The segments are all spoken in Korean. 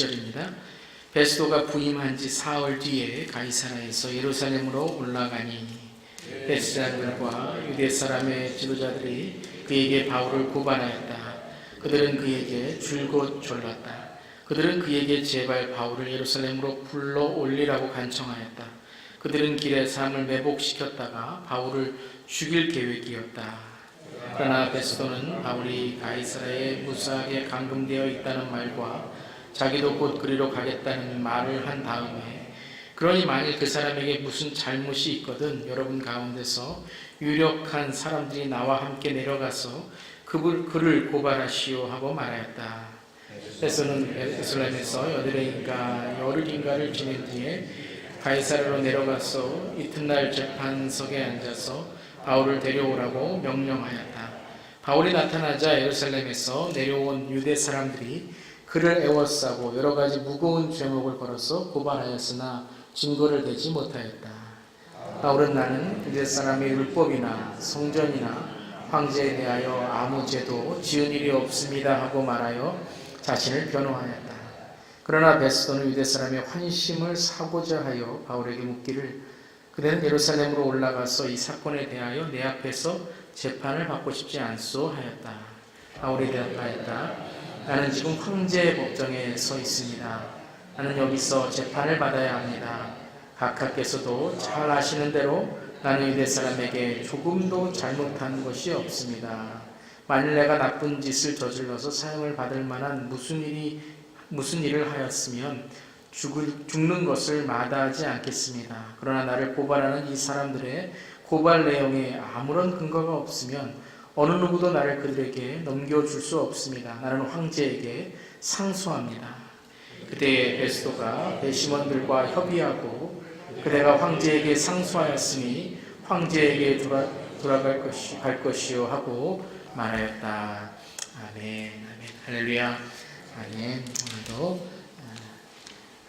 20절입니다. 베스도가 부임한 지 사흘 뒤에 가이사라에서 예루살렘으로 올라가니 베스라들과 유대 사람의 지도자들이 그에게 바울을 고발하였다. 그들은 그에게 줄곧 졸랐다. 그들은 그에게 제발 바울을 예루살렘으로 불러 올리라고 간청하였다. 그들은 길에 사람을 매복시켰다가 바울을 죽일 계획이었다. 그러나 베스도는 바울이 가이사라에 무사하게 감금되어 있다는 말과 자기도 곧 그리로 가겠다는 말을 한 다음에 그러니 만일 그 사람에게 무슨 잘못이 있거든 여러분 가운데서 유력한 사람들이 나와 함께 내려가서 그를 고발하시오 하고 말하였다. 베스도는 예루살렘에서 여드레인가 열흘인가를 지낸 뒤에 가이사라로 내려가서 이튿날 재판석에 앉아서 바울을 데려오라고 명령하였다. 바울이 나타나자 예루살렘에서 내려온 유대 사람들이 그를 애워싸고 여러 가지 무거운 죄목을 걸어서 고발하였으나 증거를 대지 못하였다. 바울은 나는 유대 사람의 율법이나 성전이나 황제에 대하여 아무 죄도 지은 일이 없습니다 하고 말하여 자신을 변호하였다. 그러나 베스도는 유대 사람의 환심을 사고자 하여 바울에게 묻기를 그대는 예루살렘으로 올라가서 이 사건에 대하여 내 앞에서 재판을 받고 싶지 않소 하였다. 바울이 대답하였다. 나는 지금 황제의 법정에 서 있습니다. 나는 여기서 재판을 받아야 합니다. 각하께서도 잘 아시는 대로 나는 유대 사람에게 조금도 잘못한 것이 없습니다. 만일 내가 나쁜 짓을 저질러서 사형을 받을 만한 무슨 일을 하였으면 죽는 것을 마다하지 않겠습니다. 그러나 나를 고발하는 이 사람들의 고발 내용에 아무런 근거가 없으면 어느 누구도 나를 그들에게 넘겨줄 수 없습니다. 나는 황제에게 상소합니다. 그때 베스도가 배심원들과 협의하고 그대가 황제에게 상소하였으니 황제에게 돌아갈 것이요 하고 말하였다. 아멘. 아멘. 할렐루야. 아멘. 오늘도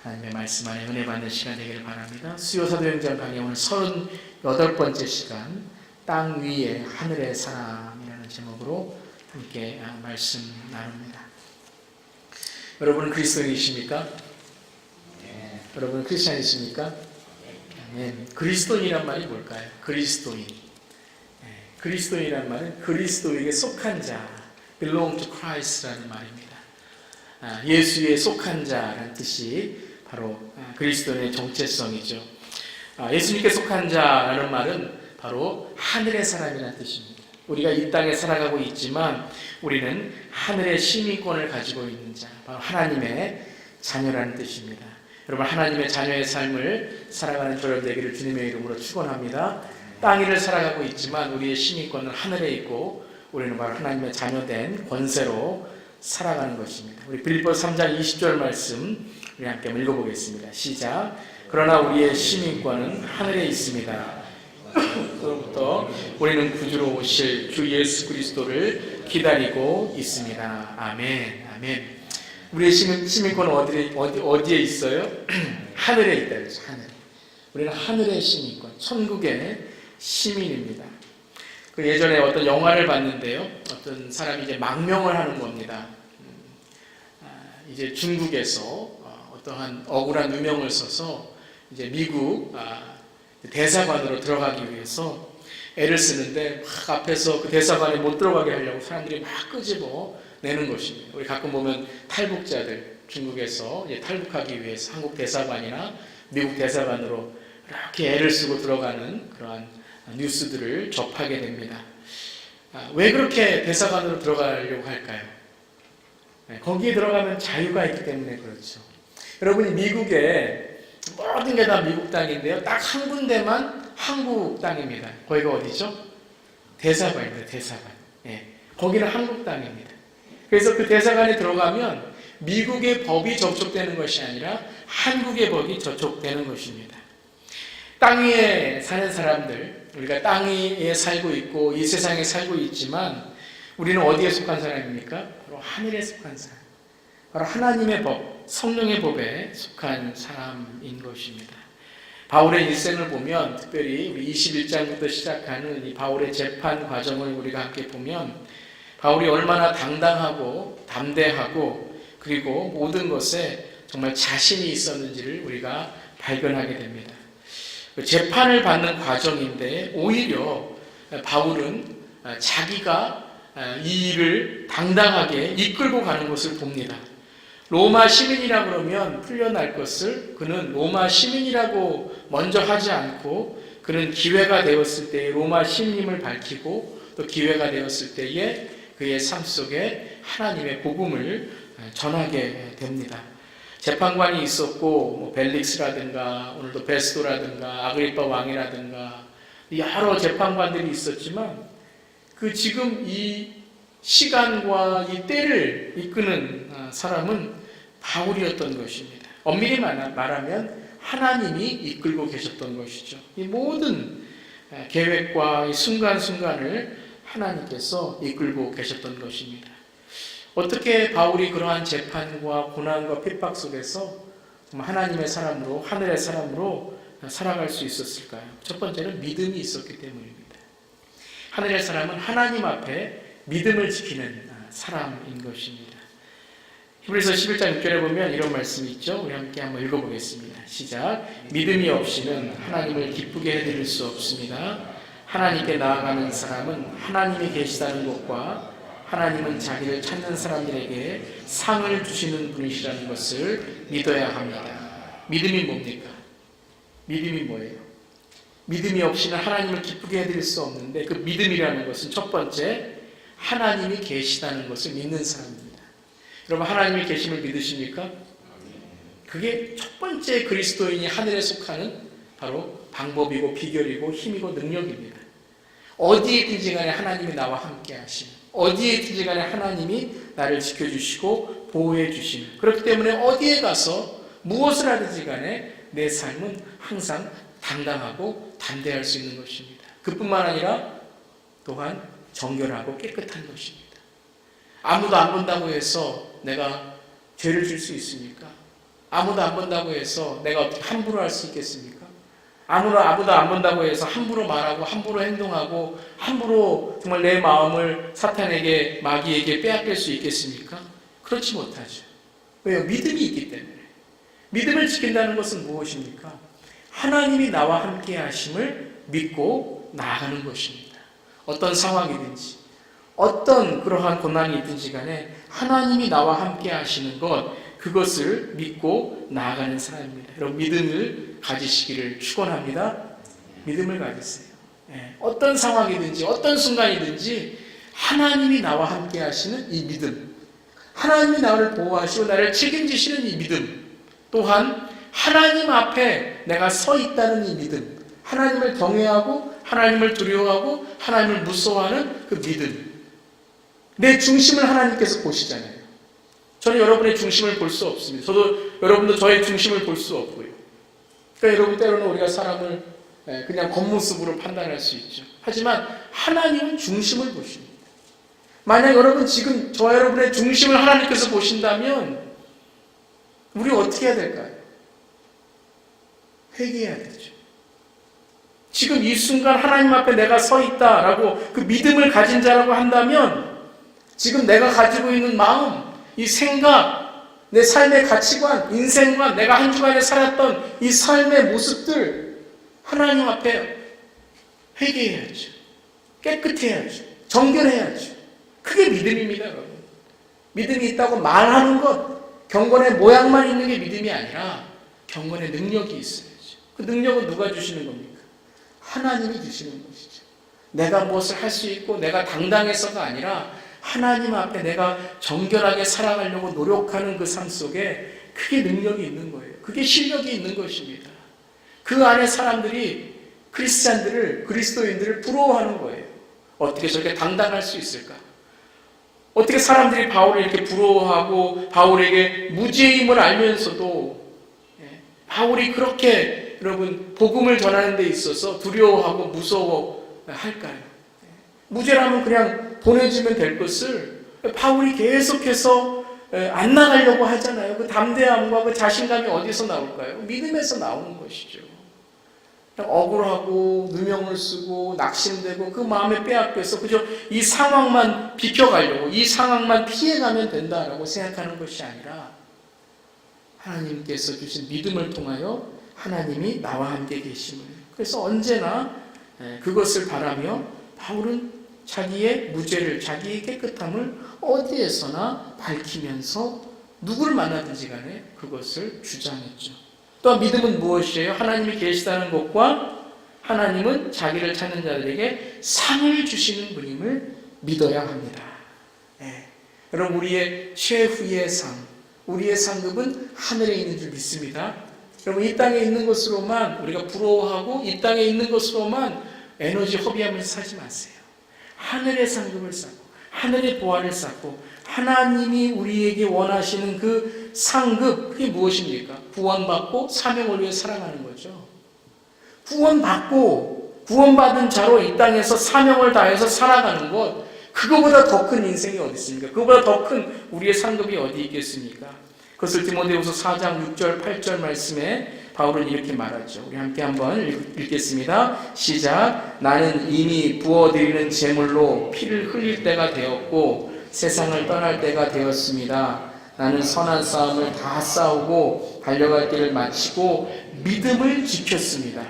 하나님의 말씀 안에 은혜 받는 시간 되기를 바랍니다. 수요사도행전 강의 오늘 38번째 시간 땅 위에 하늘의 사람이라는 제목으로 함께 말씀 나눕니다. 여러분은 그리스도인이십니까? 네. 여러분은 크리스찬이십니까? 네. 그리스도인이란 말이 뭘까요? 그리스도인. 네. 그리스도인이란 말은 그리스도에게 속한 자, belong to Christ라는 말입니다. 예수에 속한 자라는 뜻이 바로 그리스도인의 정체성이죠. 예수님께 속한 자라는 말은 바로 하늘의 사람이라는 뜻입니다. 우리가 이 땅에 살아가고 있지만 우리는 하늘의 시민권을 가지고 있는 자, 바로 하나님의 자녀라는 뜻입니다. 여러분 하나님의 자녀의 삶을 살아가는 저를 되기를 주님의 이름으로 축원합니다. 땅 위를 살아가고 있지만 우리의 시민권은 하늘에 있고 우리는 바로 하나님의 자녀된 권세로 살아가는 것입니다. 우리 빌립보서 3장 20절 말씀 우리 함께 읽어보겠습니다. 시작. 그러나 우리의 시민권은 하늘에 있습니다. 그로부터 우리는 구주로 오실 주 예수 그리스도를 기다리고 있습니다. 아멘. 아멘. 우리의 시민권은 어디에 있어요? 하늘에 있다. 그렇죠? 하늘. 우리는 하늘의 시민권, 천국의 시민입니다. 그 예전에 어떤 영화를 봤는데요. 어떤 사람이 이제 망명을 하는 겁니다. 이제 중국에서 어떠한 억울한 누명을 써서 이제 미국 대사관으로 들어가기 위해서 애를 쓰는데 막 앞에서 그 대사관에 못 들어가게 하려고 사람들이 막 끄집어 내는 것입니다. 우리 가끔 보면 탈북자들 중국에서 이제 탈북하기 위해서 한국 대사관이나 미국 대사관으로 이렇게 애를 쓰고 들어가는 그러한 뉴스들을 접하게 됩니다. 왜 그렇게 대사관으로 들어가려고 할까요? 거기에 들어가면 자유가 있기 때문에 그렇죠. 여러분이 미국에 모든 게 다 미국 땅인데요. 딱 한 군데만 한국 땅입니다. 거기가 어디죠? 대사관입니다. 대사관. 거기는 한국 땅입니다. 그래서 그 대사관에 들어가면 미국의 법이 접촉되는 것이 아니라 한국의 법이 접촉되는 것입니다. 땅 위에 사는 사람들, 우리가 땅 위에 살고 있고 이 세상에 살고 있지만 우리는 어디에 속한 사람입니까? 바로 하늘에 속한 사람. 바로 하나님의 법, 성령의 법에 속한 사람인 것입니다. 바울의 일생을 보면 특별히 우리 21장부터 시작하는 이 바울의 재판 과정을 우리가 함께 보면 바울이 얼마나 당당하고 담대하고 그리고 모든 것에 정말 자신이 있었는지를 우리가 발견하게 됩니다. 재판을 받는 과정인데 오히려 바울은 자기가 이 일을 당당하게 이끌고 가는 것을 봅니다. 로마 시민이라 그러면 풀려날 것을 그는 로마 시민이라고 먼저 하지 않고 그는 기회가 되었을 때에 로마 시민임을 밝히고 또 기회가 되었을 때에 그의 삶 속에 하나님의 복음을 전하게 됩니다. 재판관이 있었고 벨릭스라든가 오늘도 베스도라든가 아그리파 왕이라든가 여러 재판관들이 있었지만 그 지금 이 시간과 이 때를 이끄는 사람은 바울이었던 것입니다. 엄밀히 말하면 하나님이 이끌고 계셨던 것이죠. 이 모든 계획과 이 순간순간을 하나님께서 이끌고 계셨던 것입니다. 어떻게 바울이 그러한 재판과 고난과 핍박 속에서 하나님의 사람으로 하늘의 사람으로 살아갈 수 있었을까요? 첫 번째는 믿음이 있었기 때문입니다. 하늘의 사람은 하나님 앞에 믿음을 지키는 사람인 것입니다. 히브리서 11장 6절에 보면 이런 말씀이 있죠. 우리 함께 한번 읽어보겠습니다. 시작. 믿음이 없이는 하나님을 기쁘게 해드릴 수 없습니다. 하나님께 나아가는 사람은 하나님이 계시다는 것과 하나님은 자기를 찾는 사람들에게 상을 주시는 분이시라는 것을 믿어야 합니다. 믿음이 뭡니까? 믿음이 뭐예요? 믿음이 없이는 하나님을 기쁘게 해드릴 수 없는데 그 믿음이라는 것은 첫 번째 하나님이 계시다는 것을 믿는 사람입니다. 여러분 하나님이 계심을 믿으십니까? 그게 첫 번째 그리스도인이 하늘에 속하는 바로 방법이고 비결이고 힘이고 능력입니다. 어디에 있든지 간에 하나님이 나와 함께 하심, 어디에 있든지 간에 하나님이 나를 지켜주시고 보호해 주심. 그렇기 때문에 어디에 가서 무엇을 하든지 간에 내 삶은 항상 당당하고 담대할 수 있는 것입니다. 그뿐만 아니라 또한 정결하고 깨끗한 것입니다. 아무도 안 본다고 해서 내가 죄를 질 수 있습니까? 아무도 안 본다고 해서 내가 어떻게 함부로 할 수 있겠습니까? 아무도 안 본다고 해서 함부로 말하고 함부로 행동하고 함부로 정말 내 마음을 사탄에게 마귀에게 빼앗길 수 있겠습니까? 그렇지 못하죠. 왜요? 믿음이 있기 때문에. 믿음을 지킨다는 것은 무엇입니까? 하나님이 나와 함께 하심을 믿고 나아가는 것입니다. 어떤 상황이든지 어떤 그러한 고난이 있든지 간에 하나님이 나와 함께 하시는 것, 그것을 믿고 나아가는 사람입니다. 여러분 믿음을 가지시기를 축원합니다. 믿음을 가지세요. 어떤 상황이든지 어떤 순간이든지 하나님이 나와 함께 하시는 이 믿음, 하나님이 나를 보호하시고 나를 책임지시는 이 믿음, 또한 하나님 앞에 내가 서 있다는 이 믿음, 하나님을 경외하고 하나님을 두려워하고 하나님을 무서워하는 그 믿음, 내 중심을 하나님께서 보시잖아요. 저는 여러분의 중심을 볼 수 없습니다. 여러분도 저의 중심을 볼 수 없고요. 그러니까 여러분 때로는 우리가 사람을 그냥 겉모습으로 판단할 수 있죠. 하지만 하나님은 중심을 보십니다. 만약 여러분 지금 저와 여러분의 중심을 하나님께서 보신다면 우리 어떻게 해야 될까요? 회개해야 되죠. 지금 이 순간 하나님 앞에 내가 서 있다라고 그 믿음을 가진 자라고 한다면 지금 내가 가지고 있는 마음, 이 생각, 내 삶의 가치관, 인생관, 내가 한 주간에 살았던 이 삶의 모습들 하나님 앞에 회개해야죠. 깨끗해야죠. 정결해야죠. 그게 믿음입니다, 여러분. 믿음이 있다고 말하는 것, 경건의 모양만 있는 게 믿음이 아니라 경건의 능력이 있어야죠. 그 능력은 누가 주시는 겁니까? 하나님이 주시는 것이죠. 내가 무엇을 할 수 있고 내가 당당해서가 아니라 하나님 앞에 내가 정결하게 살아가려고 노력하는 그 삶 속에 그게 능력이 있는 거예요. 그게 실력이 있는 것입니다. 그 안에 사람들이 크리스찬들을, 그리스도인들을 부러워하는 거예요. 어떻게 저렇게 당당할 수 있을까? 어떻게 사람들이 바울을 이렇게 부러워하고 바울에게 무죄임을 알면서도 바울이 그렇게 여러분 복음을 전하는 데 있어서 두려워하고 무서워할까요? 무죄라면 그냥 보내주면 될 것을 바울이 계속해서 안 나가려고 하잖아요. 그 담대함과 그 자신감이 어디서 나올까요? 믿음에서 나오는 것이죠. 억울하고 누명을 쓰고 낙심되고 그 마음에 빼앗겨서 그저 이 상황만 비켜가려고, 이 상황만 피해가면 된다라고 생각하는 것이 아니라 하나님께서 주신 믿음을 통하여 하나님이 나와 함께 계심을, 그래서 언제나 그것을 바라며 바울은 자기의 무죄를, 자기의 깨끗함을 어디에서나 밝히면서 누구를 만나든지 간에 그것을 주장했죠. 또한 믿음은 무엇이에요? 하나님이 계시다는 것과 하나님은 자기를 찾는 자들에게 상을 주시는 분임을 믿어야 합니다. 여러분, 우리의 최후의 상, 우리의 상급은 하늘에 있는 줄 믿습니다. 여러분, 이 땅에 있는 것으로만 우리가 부러워하고 이 땅에 있는 것으로만 에너지 허비하면서 살지 마세요. 하늘의 상급을 쌓고 하늘의 보화를 쌓고 하나님이 우리에게 원하시는 그 상급, 그게 무엇입니까? 구원받고 사명을 위해 살아가는 거죠. 구원받은 자로 이 땅에서 사명을 다해서 살아가는 것, 그거보다 더 큰 인생이 어디 있습니까? 그거보다 더 큰 우리의 상급이 어디 있겠습니까? 그것을 디모데후서 4장 6절 8절 말씀에 바울은 이렇게 말하죠. 우리 함께 한번 읽겠습니다. 시작. 나는 이미 부어드리는 제물로 피를 흘릴 때가 되었고 세상을 떠날 때가 되었습니다. 나는 선한 싸움을 다 싸우고 달려갈 길을 마치고 믿음을 지켰습니다.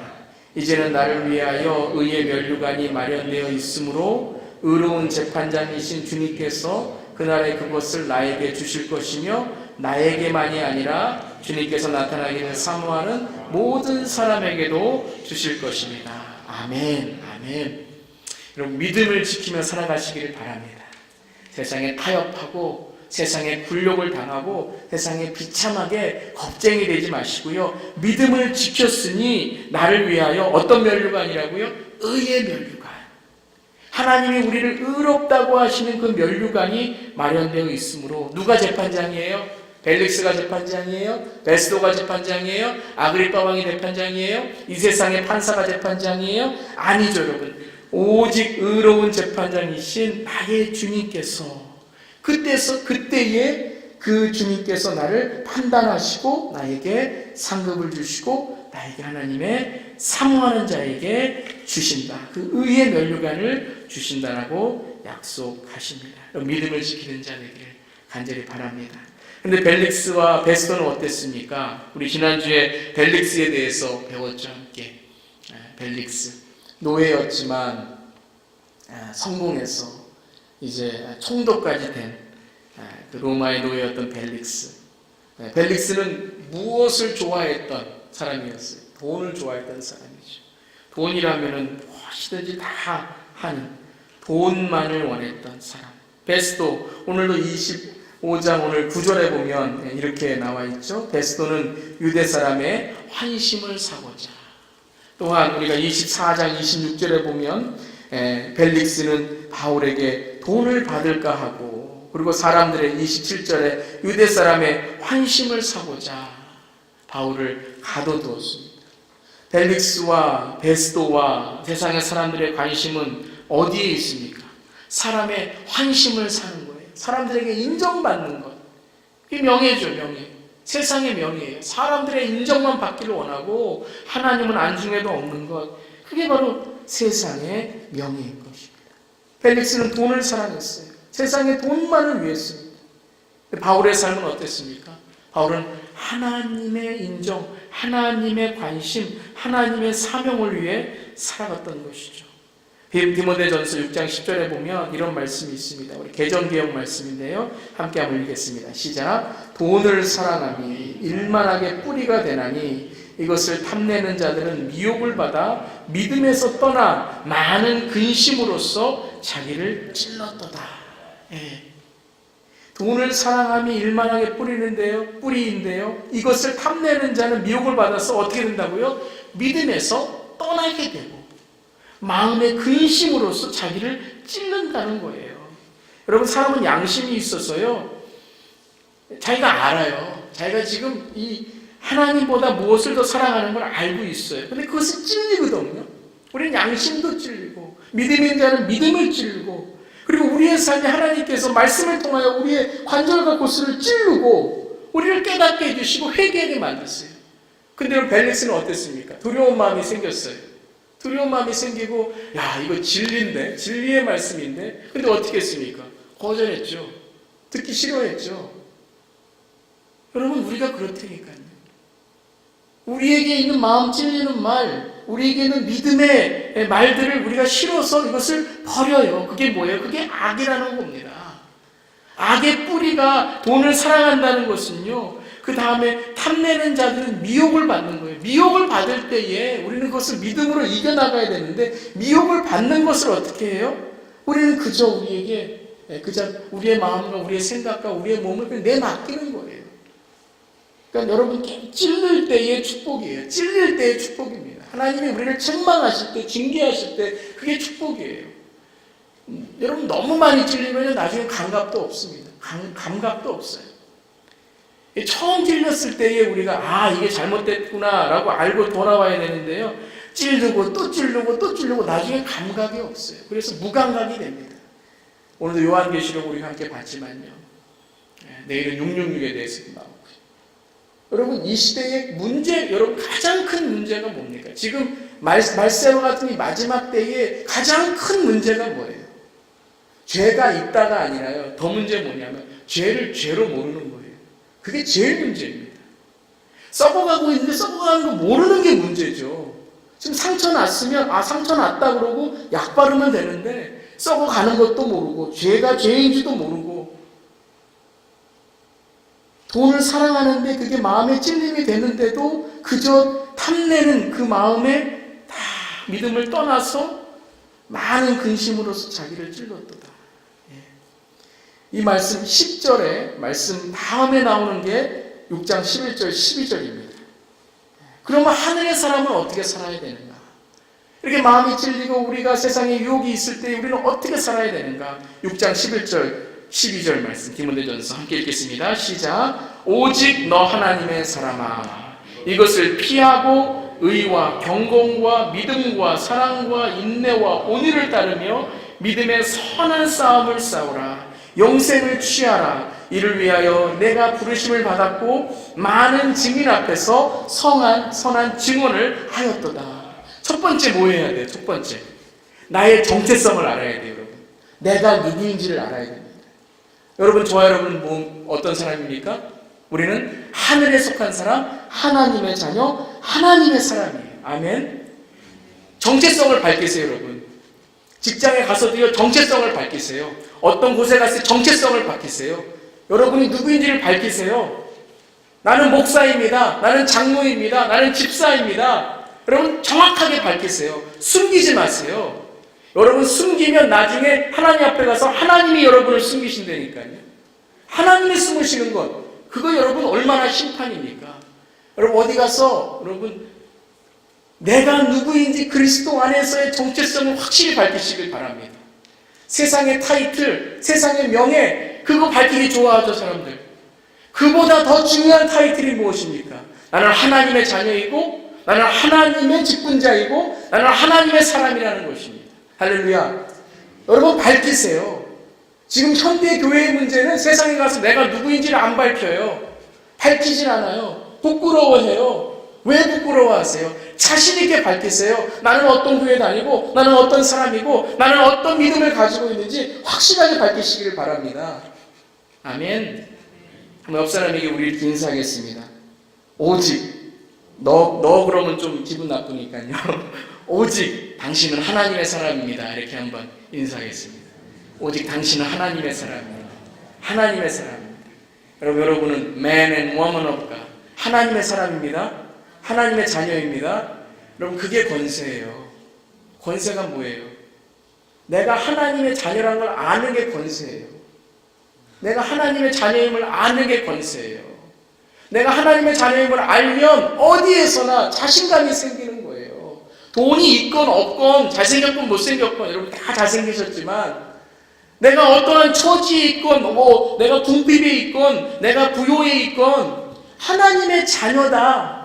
이제는 나를 위하여 의의 면류관이 마련되어 있으므로 의로운 재판장이신 주님께서 그날에 그것을 나에게 주실 것이며 나에게만이 아니라 주님께서 나타나기를 사모하는 모든 사람에게도 주실 것입니다. 아멘, 아멘. 여러분, 믿음을 지키며 살아가시기를 바랍니다. 세상에 타협하고 세상에 굴욕을 당하고 세상에 비참하게 겁쟁이 되지 마시고요. 믿음을 지켰으니 나를 위하여 어떤 면류관이라고요? 의의 면류관. 하나님이 우리를 의롭다고 하시는 그 면류관이 마련되어 있으므로, 누가 재판장이에요? 벨릭스가 재판장이에요? 베스도가 재판장이에요? 아그리빠 왕이 재판장이에요? 이 세상의 판사가 재판장이에요? 아니죠, 여러분. 오직 의로운 재판장이신 나의 주님께서, 그때에 그 주님께서 나를 판단하시고 나에게 상급을 주시고 나에게 하나님의 사모하는 자에게 주신다. 그 의의 면류관을 주신다라고 약속하십니다. 믿음을 지키는 자 되기를 간절히 바랍니다. 그런데 벨릭스와 베스도는 어땠습니까? 우리 지난주에 벨릭스에 대해서 배웠죠, 함께. 벨릭스 노예였지만 성공해서 이제 총독까지 된 그 로마의 노예였던 벨릭스. 벨릭스는 무엇을 좋아했던 사람이었어요? 돈을 좋아했던 사람이죠. 돈이라면은 무엇이든지 다 하는, 돈만을 원했던 사람. 베스도, 오늘도 25장 오늘 9절에 보면 이렇게 나와 있죠. 베스도는 유대 사람의 환심을 사고자. 또한 우리가 24장 26절에 보면 벨릭스는 바울에게 돈을 받을까 하고, 그리고 사람들의 27절에 유대 사람의 환심을 사고자 바울을 가둬두었습니다. 벨릭스와 베스도와 세상의 사람들의 관심은 어디에 있습니까? 사람의 환심을 사는 거예요. 사람들에게 인정받는 것. 그게 명예죠, 명예. 세상의 명예예요. 사람들의 인정만 받기를 원하고 하나님은 안중에도 없는 것. 그게 바로 세상의 명예인 것입니다. 벨릭스는 돈을 사랑했어요. 세상의 돈만을 위했습니다. 바울의 삶은 어땠습니까? 바울은 하나님의 인정, 하나님의 관심, 하나님의 사명을 위해 살아갔던 것이죠. 디모데전서 6장 10절에 보면 이런 말씀이 있습니다. 우리 개정개혁 말씀인데요. 함께 한번 읽겠습니다. 시작. 돈을 사랑함이 일만하게 뿌리가 되나니 이것을 탐내는 자들은 미혹을 받아 믿음에서 떠나 많은 근심으로써 자기를 찔렀도다. 돈을 사랑함이 일만하게 뿌리인데요. 이것을 탐내는 자는 미혹을 받아서 어떻게 된다고요? 믿음에서 떠나게 되고 마음의 근심으로써 자기를 찔른다는 거예요. 여러분, 사람은 양심이 있어서요, 자기가 알아요. 자기가 지금 이 하나님보다 무엇을 더 사랑하는 걸 알고 있어요. 근데 그것을 찔리거든요. 우리는 양심도 찔리고 믿음인 자는 믿음을 찔리고, 그리고 우리의 삶에 하나님께서 말씀을 통하여 우리의 관절과 고수를 찌르고 우리를 깨닫게 해주시고 회개하게 만드세요. 근데 벨릭스는 어땠습니까? 두려운 마음이 생겼어요. 두려운 마음이 생기고, 야, 이거 진리인데, 진리의 말씀인데, 근데 어떻게 했습니까? 거절했죠. 듣기 싫어했죠. 여러분, 우리가 그렇다니까요. 우리에게 있는 마음 찔리는 말, 우리에게 있는 믿음의 말들을 우리가 싫어서 이것을 버려요. 그게 뭐예요? 그게 악이라는 겁니다. 악의 뿌리가 돈을 사랑한다는 것은요, 그 다음에 탐내는 자들은 미혹을 받는 거예요. 미혹을 받을 때에 우리는 그것을 믿음으로 이겨나가야 되는데, 미혹을 받는 것을 어떻게 해요? 우리는 그저 우리의 마음과 우리의 생각과 우리의 몸을 그냥 내맡기는 거예요. 그러니까 여러분, 찔릴 때의 축복이에요. 찔릴 때의 축복입니다. 하나님이 우리를 책망하실 때, 징계하실 때 그게 축복이에요. 여러분, 너무 많이 찔리면 나중에 감각도 없습니다. 감각도 없어요. 처음 찔렸을 때에 우리가 이게 잘못됐구나 라고 알고 돌아와야 되는데요, 찔르고 또 찔르고 또 찔르고 나중에 감각이 없어요. 그래서 무감각이 됩니다. 오늘도 요한계시록 우리가 함께 봤지만요, 내일은 666에 대해서 나오고, 여러분, 이 시대의 문제, 여러분 가장 큰 문제가 뭡니까? 지금 말세와 같은 이 마지막 때에 가장 큰 문제가 뭐예요? 죄가 있다가 아니라요, 더 문제 뭐냐면 죄를 죄로 모르는 거예요. 그게 제일 문제입니다. 썩어가고 있는데 썩어가는 거 모르는 게 문제죠. 지금 상처 났으면 상처 났다 그러고 약 바르면 되는데, 썩어가는 것도 모르고 죄가 죄인지도 모르고 돈을 사랑하는데 그게 마음에 찔림이 되는데도 그저 탐내는 그 마음에 다 믿음을 떠나서 많은 근심으로서 자기를 찔렀도다. 이 말씀 10절에 말씀 다음에 나오는 게 6장 11절 12절입니다. 그러면 하늘의 사람은 어떻게 살아야 되는가? 이렇게 마음이 찔리고 우리가 세상에 유혹이 있을 때 우리는 어떻게 살아야 되는가? 6장 11절 12절 말씀 디모데전서 함께 읽겠습니다. 시작. 오직 너 하나님의 사람아, 이것을 피하고 의와 경건과 믿음과 사랑과 인내와 온유를 따르며 믿음의 선한 싸움을 싸우라. 영생을 취하라. 이를 위하여 내가 부르심을 받았고 많은 증인 앞에서 선한 증언을 하였도다. 첫 번째 뭐 해야 돼요? 첫 번째, 나의 정체성을 알아야 돼요. 여러분, 내가 누구인지를 알아야 됩니다. 여러분, 저와 여러분은 어떤 사람입니까? 우리는 하늘에 속한 사람, 하나님의 자녀, 하나님의 사람이에요. 아멘. 정체성을 밝히세요. 여러분, 직장에 가서도요, 정체성을 밝히세요. 어떤 곳에 갔을 때 정체성을 밝히세요. 여러분이 누구인지를 밝히세요. 나는 목사입니다. 나는 장로입니다. 나는 집사입니다. 여러분, 정확하게 밝히세요. 숨기지 마세요. 여러분, 숨기면 나중에 하나님 앞에 가서 하나님이 여러분을 숨기신다니까요. 하나님이 숨으시는 것, 그거 여러분 얼마나 심판입니까? 여러분, 어디 가서 여러분 내가 누구인지 그리스도 안에서의 정체성을 확실히 밝히시길 바랍니다. 세상의 타이틀, 세상의 명예, 그거 밝히기 좋아하죠, 사람들. 그보다 더 중요한 타이틀이 무엇입니까? 나는 하나님의 자녀이고, 나는 하나님의 직분자이고, 나는 하나님의 사람이라는 것입니다. 할렐루야. 여러분, 밝히세요. 지금 현대 교회의 문제는 세상에 가서 내가 누구인지를 안 밝혀요. 밝히질 않아요. 부끄러워해요. 왜 부끄러워하세요? 자신 있게 밝히세요. 나는 어떤 교회 다니고, 나는 어떤 사람이고, 나는 어떤 믿음을 가지고 있는지 확실하게 밝히시기를 바랍니다. 아멘. 한번 옆 사람에게 우리 이렇게 인사하겠습니다. 오직 너 그러면 좀 기분 나쁘니까요. 오직 당신은 하나님의 사람입니다. 이렇게 한번 인사하겠습니다. 오직 당신은 하나님의 사람입니다. 하나님의 사람입니다. 여러분은 man and woman of God, 하나님의 사람입니다. 하나님의 자녀입니다. 여러분, 그게 권세예요. 권세가 뭐예요? 내가 하나님의 자녀라는 걸 아는 게 권세예요. 내가 하나님의 자녀임을 아는 게 권세예요. 내가 하나님의 자녀임을 알면 어디에서나 자신감이 생기는 거예요. 돈이 있건 없건, 잘생겼건 못생겼건, 여러분 다 잘생기셨지만, 내가 어떠한 처지에 있건, 내가 궁핍에 있건, 내가 부요에 있건, 하나님의 자녀다.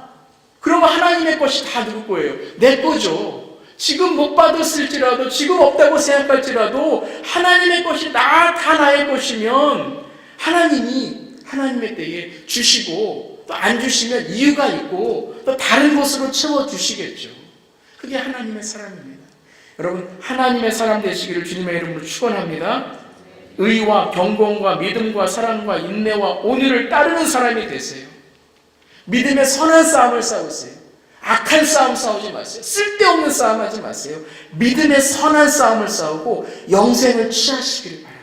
그러면 하나님의 것이 다 누구 거예요? 내 거죠. 지금 못 받았을지라도, 지금 없다고 생각할지라도 하나님의 것이 다 나의 것이면 하나님이 하나님의 때에 주시고, 또 안 주시면 이유가 있고 또 다른 곳으로 채워주시겠죠. 그게 하나님의 사람입니다. 여러분, 하나님의 사람 되시기를 주님의 이름으로 축원합니다. 의와 경건과 믿음과 사랑과 인내와 온유를 따르는 사람이 되세요. 믿음의 선한 싸움을 싸우세요. 악한 싸움 싸우지 마세요. 쓸데없는 싸움 하지 마세요. 믿음의 선한 싸움을 싸우고 영생을 취하시기를 바랍니다.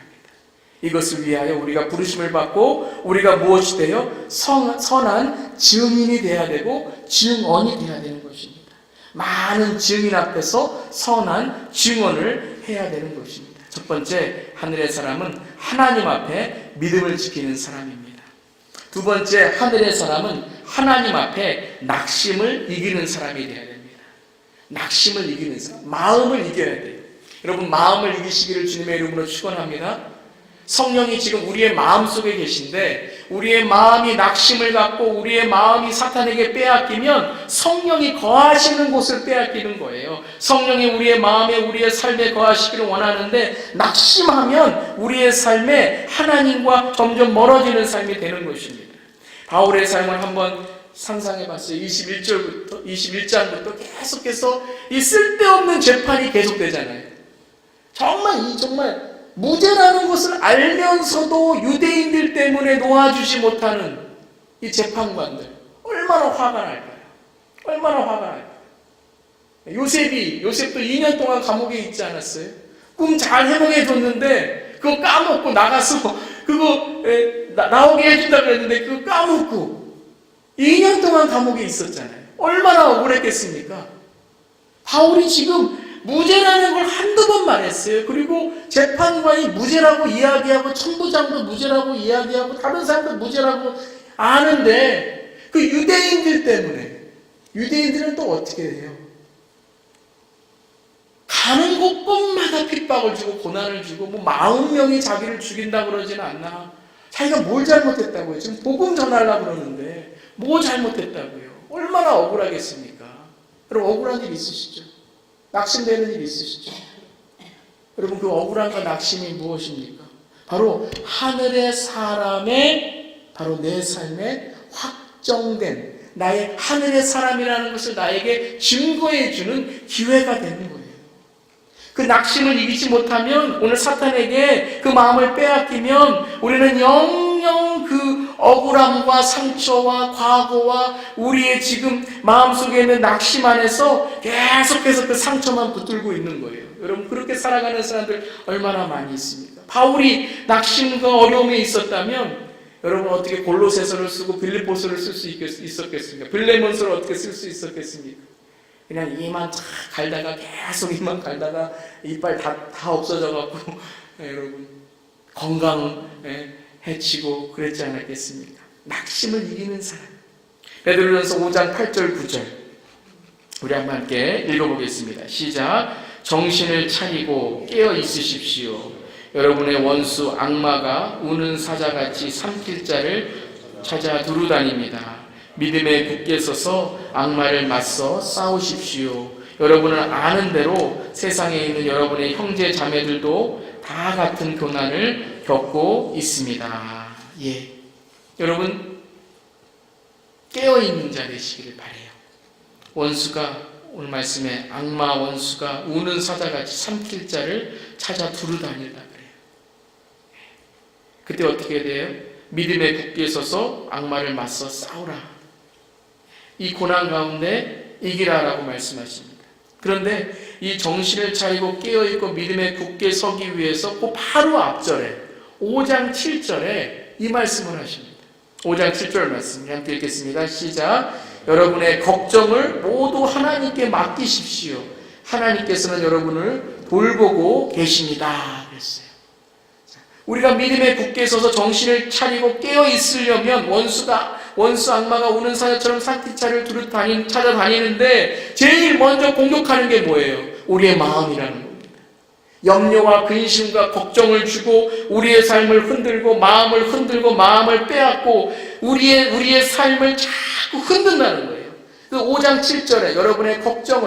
이것을 위하여 우리가 부르심을 받고 우리가 무엇이 되어 선한 증인이 되어야 되고 증언이 되어야 되는 것입니다. 많은 증인 앞에서 선한 증언을 해야 되는 것입니다. 첫 번째, 하늘의 사람은 하나님 앞에 믿음을 지키는 사람입니다. 두 번째, 하늘의 사람은 하나님 앞에 낙심을 이기는 사람이 되어야 됩니다. 낙심을 이기는 사람, 마음을 이겨야 돼요. 여러분, 마음을 이기시기를 주님의 이름으로 축원합니다. 성령이 지금 우리의 마음속에 계신데 우리의 마음이 낙심을 갖고 우리의 마음이 사탄에게 빼앗기면 성령이 거하시는 곳을 빼앗기는 거예요. 성령이 우리의 마음에 우리의 삶에 거하시기를 원하는데 낙심하면 우리의 삶에 하나님과 점점 멀어지는 삶이 되는 것입니다. 바울의 삶을 한번 상상해 봤어요. 21장부터 계속해서 이 쓸데없는 재판이 계속되잖아요. 정말 무죄라는 것을 알면서도 유대인들 때문에 놓아주지 못하는 이 재판관들, 얼마나 화가 날까요? 얼마나 화가 날까요? 요셉도 2년 동안 감옥에 있지 않았어요? 꿈 잘 해몽해 줬는데 그거 까먹고 나가서 그거 나오게 해준다고 그랬는데 그거 까먹고 2년 동안 감옥에 있었잖아요. 얼마나 억울했겠습니까? 바울이 지금 무죄라는 걸 한두 번 말했어요. 그리고 재판관이 무죄라고 이야기하고 천부장도 무죄라고 이야기하고 다른 사람도 무죄라고 아는데 그 유대인들 때문에 유대인들은 또 어떻게 해요? 가는 곳곳마다 핍박을 주고 고난을 주고 40명이 자기를 죽인다고 그러지는 않나. 자기가 뭘 잘못했다고요? 지금 복음 전하려고 그러는데 뭐 잘못했다고요? 얼마나 억울하겠습니까? 여러분, 억울한 일 있으시죠? 낙심되는 일 있으시죠? 여러분, 그 억울함과 낙심이 무엇입니까? 바로 하늘의 사람의, 바로 내 삶에 확정된 나의 하늘의 사람이라는 것을 나에게 증거해 주는 기회가 되는 거예요. 그 낙심을 이기지 못하면, 오늘 사탄에게 그 마음을 빼앗기면 우리는 영영 그 억울함과 상처와 과거와 우리의 지금 마음속에 있는 낙심 안에서 계속해서 그 상처만 붙들고 있는 거예요. 여러분, 그렇게 살아가는 사람들 얼마나 많이 있습니까? 바울이 낙심과 어려움에 있었다면 여러분, 어떻게 골로새서를 쓰고 빌립보서를 쓸 수 있었겠습니까? 빌레몬서를 어떻게 쓸 수 있었겠습니까? 그냥 이만 갈다가 계속 이만 갈다가 이빨 다 없어져갖고 여러분 건강 해치고 그랬지 않았겠습니까? 낙심을 이기는 사람. 베드로전서 5장 8절 9절 우리 한번 함께 읽어보겠습니다. 시작. 정신을 차리고 깨어 있으십시오. 여러분의 원수 악마가 우는 사자같이 삼킬 자를 찾아 두루다닙니다. 믿음에 굳게 서서 악마를 맞서 싸우십시오. 여러분은 아는 대로 세상에 있는 여러분의 형제 자매들도 다 같은 고난을 겪고 있습니다. 예, 여러분 깨어있는 자 되시기를 바라요. 원수가, 오늘 말씀에 악마 원수가 우는 사자같이 삼킬 자를 찾아 두루다니다 그래요. 그때 어떻게 돼요? 믿음에 굳게 서서 악마를 맞서 싸우라. 이 고난 가운데 이기라라고 말씀하십니다. 그런데 이 정신을 차리고 깨어있고 믿음에 굳게 서기 위해서 그 바로 앞절에 5장 7절에 이 말씀을 하십니다. 5장 7절 말씀 함께 읽겠습니다. 시작. 여러분의 걱정을 모두 하나님께 맡기십시오. 하나님께서는 여러분을 돌보고 계십니다. 그랬어요. 우리가 믿음에 굳게 서서 정신을 차리고 깨어있으려면 원수 악마가 우는 사자처럼 산티차를 찾아다니는데 제일 먼저 공격하는 게 뭐예요? 우리의 마음이라는 겁니다. 염려와 근심과 걱정을 주고 우리의 삶을 흔들고 마음을 빼앗고 우리의 삶을 자꾸 흔든다는 거예요. 그 5장 7절에 여러분의 걱정이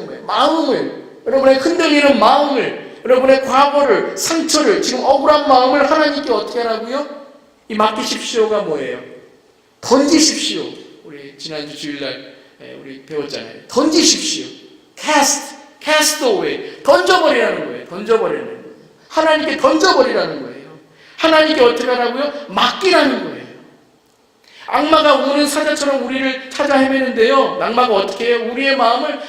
뭐예요? 마음을, 여러분의 흔들리는 마음을, 여러분의 과거를, 상처를, 지금 억울한 마음을 하나님께 어떻게 하라고요? 이 맡기십시오가 뭐예요? 던지십시오. 우리 지난주 주일날 우리 배웠잖아요. 던지십시오. cast away. 던져버리라는 거예요. 던져버리는 거예요. 하나님께 던져버리라는 거예요. 하나님께 어떻게 하라고요? 맡기라는 거예요. 악마가 오는 사자처럼 우리를 찾아 헤매는데요. 악마가 어떻게 해요? 우리의 마음을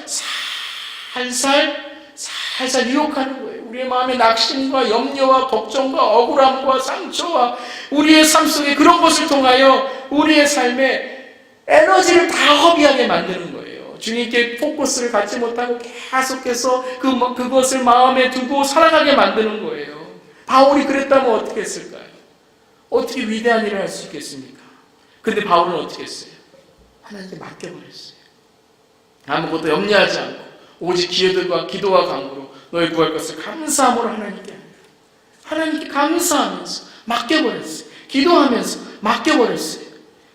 살살 유혹하는 거예요. 우리의 마음의 낙심과 염려와 걱정과 억울함과 상처와 우리의 삶 속에 그런 것을 통하여 우리의 삶에 에너지를 다 허비하게 만드는 거예요. 주님께 포커스를 갖지 못하고 계속해서 그것을 마음에 두고 살아가게 만드는 거예요. 바울이 그랬다면 어떻게 했을까요? 어떻게 위대한 일을 할 수 있겠습니까? 근데 바울은 어떻게 했어요? 하나님께 맡겨버렸어요. 아무것도 염려하지 않고 오직 기도와 간구로 너희 구할 것을 감사함으로 하나님께 감사하면서 맡겨버렸어요. 기도하면서 맡겨버렸어요.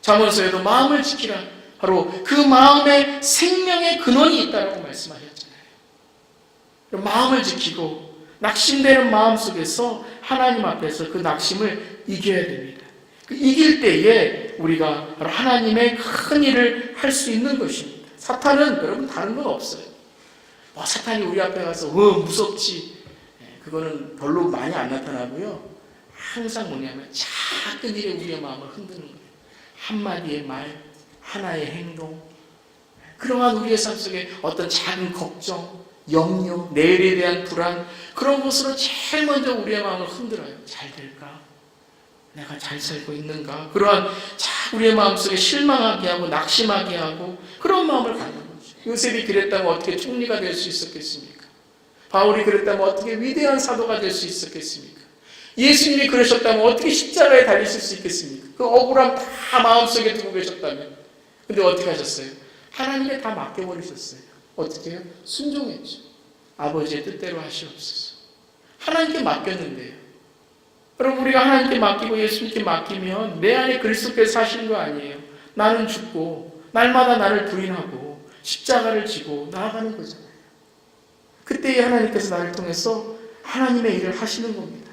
잠언서에도 마음을 지키라. 바로 그 마음에 생명의 근원이 있다고 말씀하셨잖아요. 마음을 지키고 낙심되는 마음 속에서 하나님 앞에서 그 낙심을 이겨야 됩니다. 그 이길 때에 우리가 바로 하나님의 큰 일을 할 수 있는 것입니다. 사탄은 여러분 다른 건 없어요. 사탄이 우리 앞에 가서 무섭지, 그거는 별로 많이 안 나타나고요. 항상 뭐냐면 작은 일에 우리의 마음을 흔드는 거예요. 한마디의 말, 하나의 행동, 그러한 우리의 삶 속에 어떤 작은 걱정, 염려, 내일에 대한 불안, 그런 것으로 제일 먼저 우리의 마음을 흔들어요. 잘 될까? 내가 잘 살고 있는가? 그러한 우리의 마음속에 실망하게 하고 낙심하게 하고 그런 마음을 갖는 거죠. 요셉이 그랬다면 어떻게 총리가 될 수 있었겠습니까? 바울이 그랬다면 어떻게 위대한 사도가 될 수 있었겠습니까? 예수님이 그러셨다면 어떻게 십자가에 달리실 수 있겠습니까? 그 억울함 다 마음속에 두고 계셨다면. 근데 어떻게 하셨어요? 하나님께 다 맡겨버리셨어요. 어떻게 해요? 순종했죠. 아버지의 뜻대로 하시옵소서. 하나님께 맡겼는데요. 여러분, 우리가 하나님께 맡기고 예수님께 맡기면 내 안에 그리스도께서 사시는 거 아니에요. 나는 죽고 날마다 나를 부인하고 십자가를 지고 나아가는 거잖아요. 그때에 하나님께서 나를 통해서 하나님의 일을 하시는 겁니다.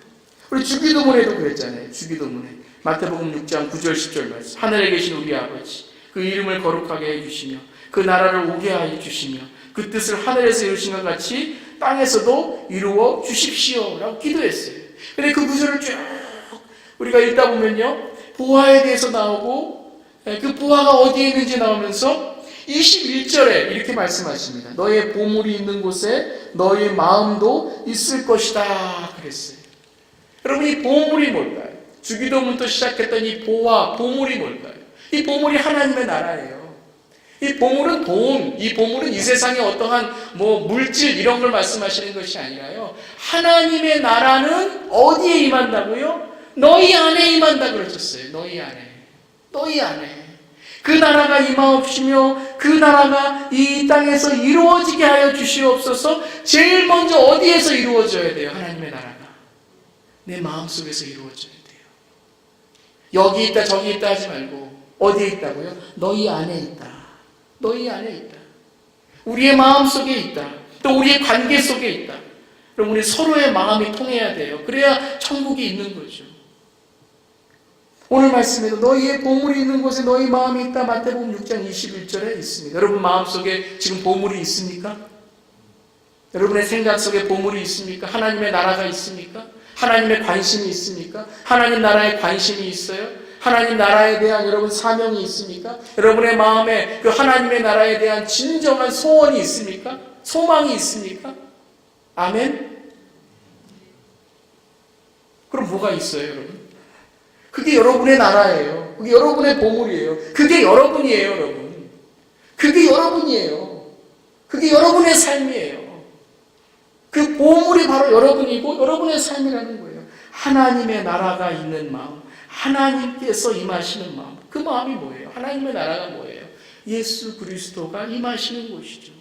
우리 주기도문에도 그랬잖아요. 주기도문에 마태복음 6장 9절 10절 말씀. 하늘에 계신 우리 아버지, 그 이름을 거룩하게 해주시며 그 나라를 오게 하여 주시며 그 뜻을 하늘에서 이루신 것 같이 땅에서도 이루어 주십시오 라고 기도했어요. 근데 그 구절을 쭉 우리가 읽다 보면요, 보화에 대해서 나오고 그 보화가 어디에 있는지 나오면서 21절에 이렇게 말씀하십니다. 너의 보물이 있는 곳에 너의 마음도 있을 것이다 그랬어요. 여러분, 이 보물이 뭘까요? 주기도문부터 시작했던 이 보물이 뭘까요? 이 보물이 하나님의 나라예요. 이 보물은 돈, 이 보물은 이 세상의 어떠한 물질 이런 걸 말씀하시는 것이 아니라요. 하나님의 나라는 어디에 임한다고요? 너희 안에 임한다 그러셨어요. 너희 안에. 그 나라가 임하옵시며 그 나라가 이 땅에서 이루어지게 하여 주시옵소서. 제일 먼저 어디에서 이루어져야 돼요? 하나님의 나라가. 내 마음속에서 이루어져야 돼요. 여기 있다 저기 있다 하지 말고 어디에 있다고요? 너희 안에 있다. 너희 안에 있다. 우리의 마음속에 있다. 또 우리의 관계 속에 있다. 그럼 우리 서로의 마음이 통해야 돼요. 그래야 천국이 있는 거죠. 오늘 말씀에도 너희의 보물이 있는 곳에 너희 마음이 있다. 마태복음 6장 21절에 있습니다. 여러분 마음속에 지금 보물이 있습니까? 여러분의 생각 속에 보물이 있습니까? 하나님의 나라가 있습니까? 하나님의 관심이 있습니까? 하나님 나라에 관심이 있어요? 하나님 나라에 대한 여러분 사명이 있습니까? 여러분의 마음에 그 하나님의 나라에 대한 진정한 소원이 있습니까? 소망이 있습니까? 아멘? 그럼 뭐가 있어요, 여러분? 그게 여러분의 나라예요. 그게 여러분의 보물이에요. 그게 여러분이에요, 여러분. 그게 여러분이에요. 그게 여러분의 삶이에요. 그 보물이 바로 여러분이고 여러분의 삶이라는 거예요. 하나님의 나라가 있는 마음. 하나님께서 임하시는 마음. 그 마음이 뭐예요? 하나님의 나라가 뭐예요? 예수 그리스도가 임하시는 곳이죠.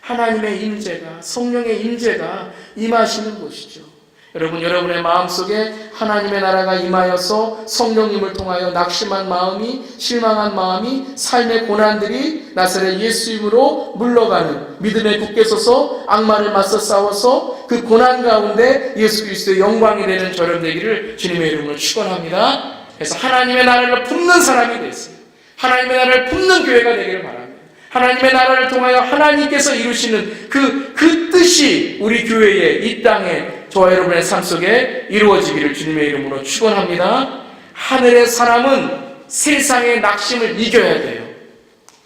하나님의 임재가, 성령의 임재가 임하시는 곳이죠. 여러분, 여러분의 마음속에 하나님의 나라가 임하여서 성령님을 통하여 낙심한 마음이, 실망한 마음이, 삶의 고난들이 나사렛 예수 이름으로 물러가는 믿음에 굳게 서서 악마를 맞서 싸워서 그 고난 가운데 예수 그리스도의 영광이 되는 저렴 되기를 주님의 이름으로 축원합니다. 그래서 하나님의 나라를 품는 사람이 됐어요. 하나님의 나라를 품는 교회가 되기를 바랍니다. 하나님의 나라를 통하여 하나님께서 이루시는 그 뜻이 우리 교회에 이 땅에 저와 여러분의 삶 속에 이루어지기를 주님의 이름으로 축원합니다. 하늘의 사람은 세상의 낙심을 이겨야 돼요.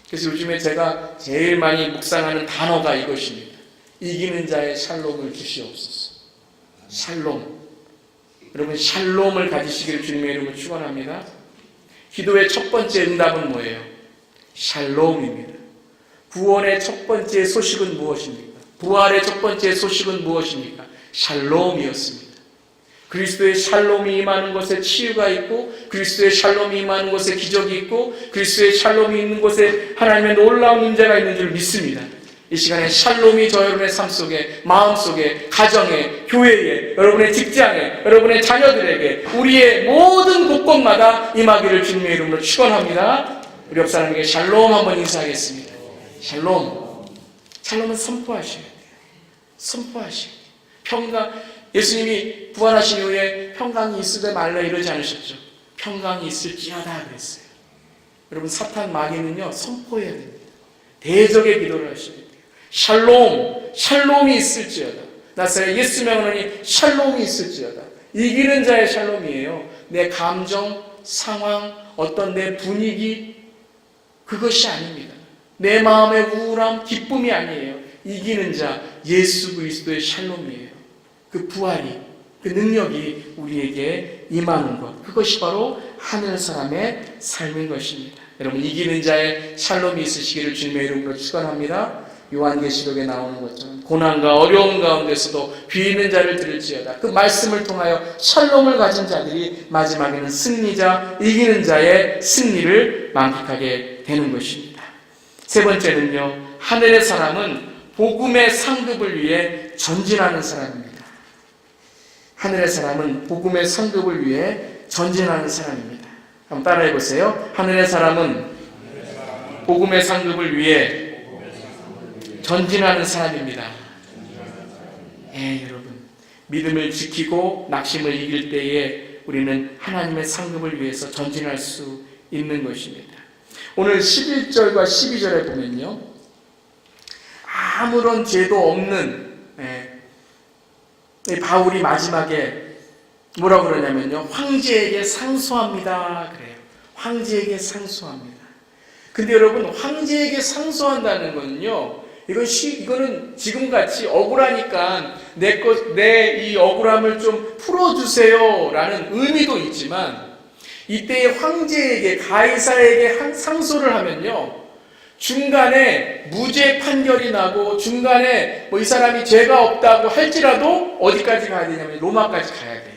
그래서 요즘에 제가 제일 많이 묵상하는 단어가 이것입니다. 이기는 자의 샬롬을 주시옵소서. 샬롬. 여러분, 샬롬을 가지시기를 주님의 이름으로 축원합니다. 기도의 첫 번째 응답은 뭐예요? 샬롬입니다. 구원의 첫 번째 소식은 무엇입니까? 부활의 첫 번째 소식은 무엇입니까? 샬롬이었습니다. 그리스도의 샬롬이 임하는 곳에 치유가 있고, 그리스도의 샬롬이 임하는 곳에 기적이 있고, 그리스도의 샬롬이 있는 곳에 하나님의 놀라운 임재가 있는 줄 믿습니다. 이 시간에 샬롬이 저 여러분의 삶 속에, 마음 속에, 가정에, 교회에, 여러분의 직장에, 여러분의 자녀들에게, 우리의 모든 곳곳마다 임하기를 주님의 이름으로 축원합니다. 우리 옆 사람에게 샬롬 한번 인사하겠습니다. 샬롬. 샬롬은 선포하셔야 돼요. 선포하셔야 돼요. 평강, 예수님이 부활하신 이후에 평강이 있으되 말라 이러지 않으셨죠? 평강이 있을지어다 그랬어요. 여러분, 사탄 마귀는요, 선포해야 됩니다. 대적의 기도를 하셔야 돼요. 샬롬, 샬롬이 있을지어다. 나사렛 예수 명하노니 샬롬이 있을지어다. 이기는 자의 샬롬이에요. 내 감정, 상황, 어떤 내 분위기, 그것이 아닙니다. 내 마음의 우울함, 기쁨이 아니에요. 이기는 자 예수 그리스도의 샬롬이에요. 그 부활이, 그 능력이 우리에게 임하는 것, 그것이 바로 하늘 사람의 삶인 것입니다. 여러분, 이기는 자의 샬롬이 있으시기를 주님의 이름으로 축원합니다. 요한계시록에 나오는 것처럼 고난과 어려움 가운데서도 귀 있는 자를 들을지어다. 그 말씀을 통하여 샬롬을 가진 자들이 마지막에는 승리자, 이기는 자의 승리를 만끽하게 되는 것입니다. 세 번째는요, 하늘의 사람은 복음의 상급을 위해 전진하는 사람입니다. 하늘의 사람은 복음의 상급을 위해 전진하는 사람입니다. 한번 따라해 보세요. 하늘의 사람은 복음의 상급을 위해 전진하는 사람입니다. 여러분, 믿음을 지키고 낙심을 이길 때에 우리는 하나님의 상급을 위해서 전진할 수 있는 것입니다. 오늘 11절과 12절에 보면요, 아무런 죄도 없는 바울이 마지막에 뭐라고 그러냐면요, 황제에게 상소합니다 그래요. 황제에게 상소합니다. 근데 여러분, 황제에게 상소한다는 거는요, 이거는 지금같이 억울하니까 내 이 억울함을 좀 풀어주세요 라는 의미도 있지만, 이때의 황제에게, 가이사에게 상소를 하면요, 중간에 무죄 판결이 나고 중간에 이 사람이 죄가 없다고 할지라도 어디까지 가야 되냐면 로마까지 가야 돼요.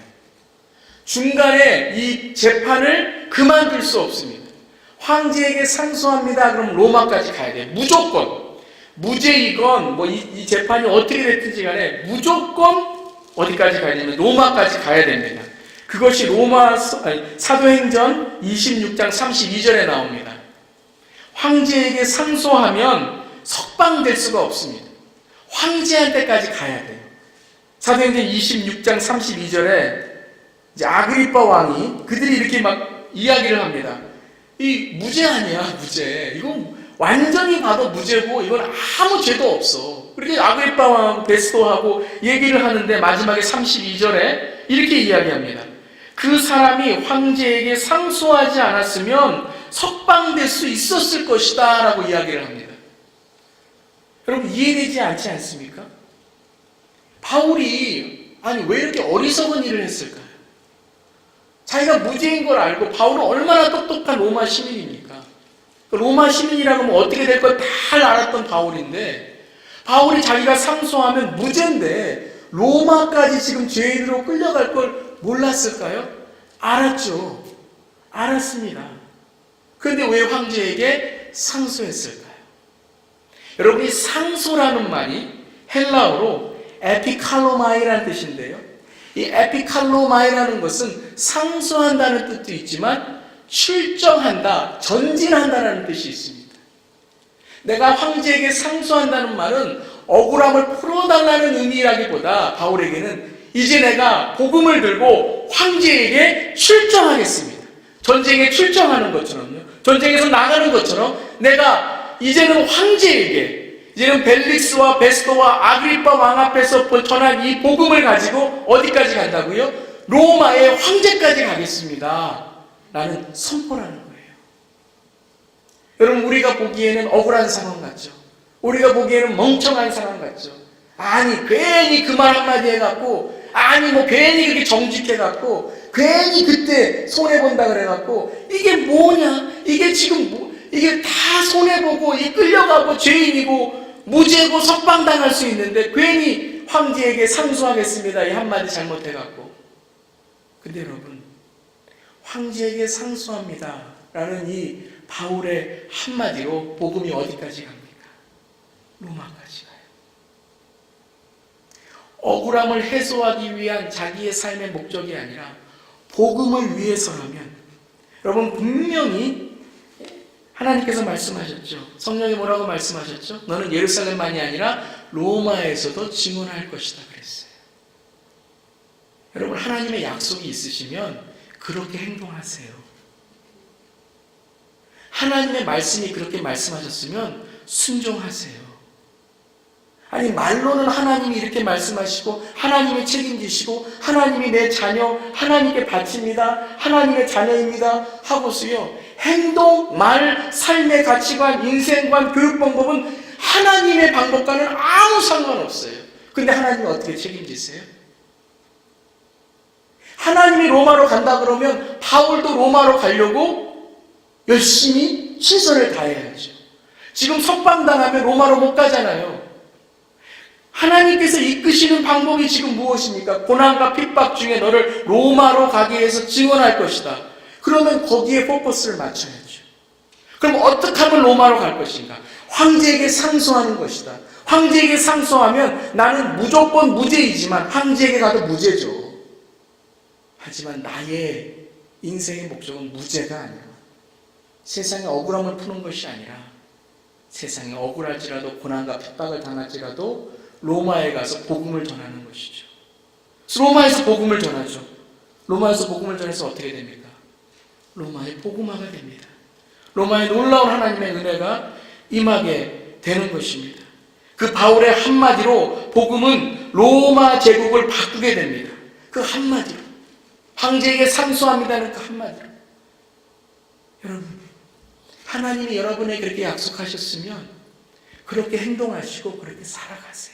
중간에 이 재판을 그만둘 수 없습니다. 황제에게 상소합니다 그럼 로마까지 가야 돼요. 무조건. 무죄이건 이 재판이 어떻게 됐든지 간에 무조건 어디까지 가야 되냐면 로마까지 가야 됩니다. 그것이 사도행전 26장 32절에 나옵니다. 황제에게 상소하면 석방될 수가 없습니다. 황제한테까지 가야 돼요. 사도행전 26장 32절에 이제 아그리빠 왕이 그들이 이렇게 막 이야기를 합니다. 이 무죄 아니야, 무죄. 이건 완전히 봐도 무죄고 이건 아무 죄도 없어. 그렇게 아그리빠 왕하고 베스도하고 얘기를 하는데 마지막에 32절에 이렇게 이야기합니다. 그 사람이 황제에게 상소하지 않았으면 석방될 수 있었을 것이다 라고 이야기를 합니다. 여러분, 이해되지 않지 않습니까? 바울이 왜 이렇게 어리석은 일을 했을까요? 자기가 무죄인 걸 알고, 바울은 얼마나 똑똑한 로마 시민입니까? 로마 시민이라고 하면 어떻게 될 걸 다 알았던 바울인데, 바울이 자기가 상소하면 무죄인데 로마까지 지금 죄인으로 끌려갈 걸 몰랐을까요? 알았죠. 알았습니다. 그런데 왜 황제에게 상소했을까요? 여러분, 이 상소라는 말이 헬라어로 에피칼로마이라는 뜻인데요, 이 에피칼로마이라는 것은 상소한다는 뜻도 있지만 출정한다, 전진한다는 뜻이 있습니다. 내가 황제에게 상소한다는 말은 억울함을 풀어달라는 의미라기보다 바울에게는 이제 내가 복음을 들고 황제에게 출정하겠습니다. 전쟁에 출정하는 것처럼요, 전쟁에서 나가는 것처럼 내가 이제는 황제에게 이제는 벨릭스와 베스토와 아그리파 왕 앞에서 전한 이 복음을 가지고 어디까지 간다고요? 로마의 황제까지 가겠습니다 라는 선포라는 거예요. 여러분, 우리가 보기에는 억울한 상황 같죠? 우리가 보기에는 멍청한 상황 같죠? 아니, 괜히 그 말 한마디 해갖고, 아니 뭐 괜히 그렇게 정직해갖고, 괜히 그때 손해본다 그래갖고, 이게 뭐냐? 이게 지금 이게 다 손해보고 이 끌려가고 죄인이고 무죄고 석방당할 수 있는데 괜히 황제에게 상소하겠습니다 이 한마디 잘못해갖고. 근데 여러분, 황제에게 상소합니다 라는 이 바울의 한마디로 복음이 어디까지 갑니까? 로마까지 가요. 억울함을 해소하기 위한 자기의 삶의 목적이 아니라 복음을 위해서라면, 여러분, 분명히 하나님께서 말씀하셨죠. 성령이 뭐라고 말씀하셨죠? 너는 예루살렘만이 아니라 로마에서도 증언할 것이다 그랬어요. 여러분, 하나님의 약속이 있으시면 그렇게 행동하세요. 하나님의 말씀이 그렇게 말씀하셨으면 순종하세요. 아니, 말로는 하나님이 이렇게 말씀하시고 하나님이 책임지시고 하나님이 내 자녀 하나님께 바칩니다, 하나님의 자녀입니다 하고서요, 행동, 말, 삶의 가치관, 인생관, 교육 방법은 하나님의 방법과는 아무 상관없어요. 근데 하나님이 어떻게 책임지세요? 하나님이 로마로 간다 그러면 바울도 로마로 가려고 열심히 최선을 다해야죠. 지금 석방당하면 로마로 못 가잖아요. 하나님께서 이끄시는 방법이 지금 무엇입니까? 고난과 핍박 중에 너를 로마로 가게 해서 증언할 것이다. 그러면 거기에 포커스를 맞춰야죠. 그럼 어떻게 하면 로마로 갈 것인가? 황제에게 상소하는 것이다. 황제에게 상소하면 나는 무조건 무죄이지만 황제에게 가도 무죄죠. 하지만 나의 인생의 목적은 무죄가 아니라, 세상의 억울함을 푸는 것이 아니라, 세상에 억울할지라도 고난과 핍박을 당할지라도 로마에 가서 복음을 전하는 것이죠. 로마에서 복음을 전하죠. 로마에서 복음을 전해서 어떻게 됩니까? 로마의 복음화가 됩니다. 로마의 놀라운 하나님의 은혜가 임하게 되는 것입니다. 그 바울의 한마디로 복음은 로마 제국을 바꾸게 됩니다. 그 한마디로, 황제에게 상소합니다는 그 한마디로. 여러분, 하나님이 여러분에게 그렇게 약속하셨으면 그렇게 행동하시고 그렇게 살아가세요.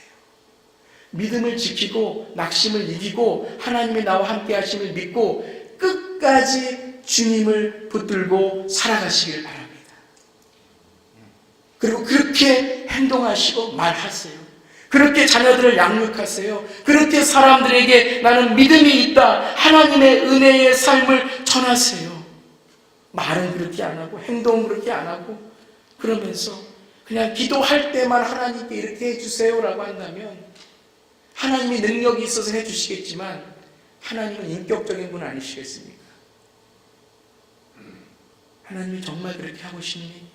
믿음을 지키고 낙심을 이기고 하나님이 나와 함께 하심을 믿고 끝까지 주님을 붙들고 살아가시길 바랍니다. 그리고 그렇게 행동하시고 말하세요. 그렇게 자녀들을 양육하세요. 그렇게 사람들에게 나는 믿음이 있다, 하나님의 은혜의 삶을 전하세요. 말은 그렇게 안 하고 행동은 그렇게 안 하고, 그러면서 그냥 기도할 때만 하나님께 이렇게 해주세요라고 한다면 하나님이 능력이 있어서 해주시겠지만 하나님은 인격적인 분 아니시겠습니까? 하나님이 정말 그렇게 하고 싶니?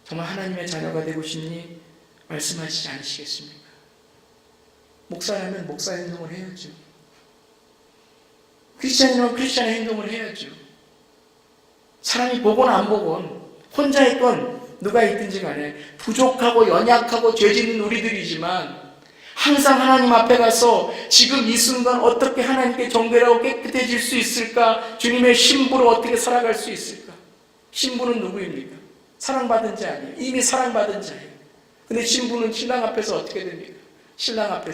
정말 하나님의 자녀가 되고 싶니? 말씀하시지 않으시겠습니까? 목사라면 목사 행동을 해야죠. 크리스찬이면 크리스찬의 행동을 해야죠. 사람이 보건 안 보건, 혼자 있건 누가 있든지 간에 부족하고 연약하고 죄 짓는 우리들이지만 항상 하나님 앞에 가서 지금 이 순간 어떻게 하나님께 정결하고 깨끗해질 수 있을까? 주님의 신부로 어떻게 살아갈 수 있을까? 신부는 누구입니까? 사랑받은 자 아니에요. 이미 사랑받은 자예요. 근데 신부는 신랑 앞에서 어떻게 됩니까? 신랑 앞에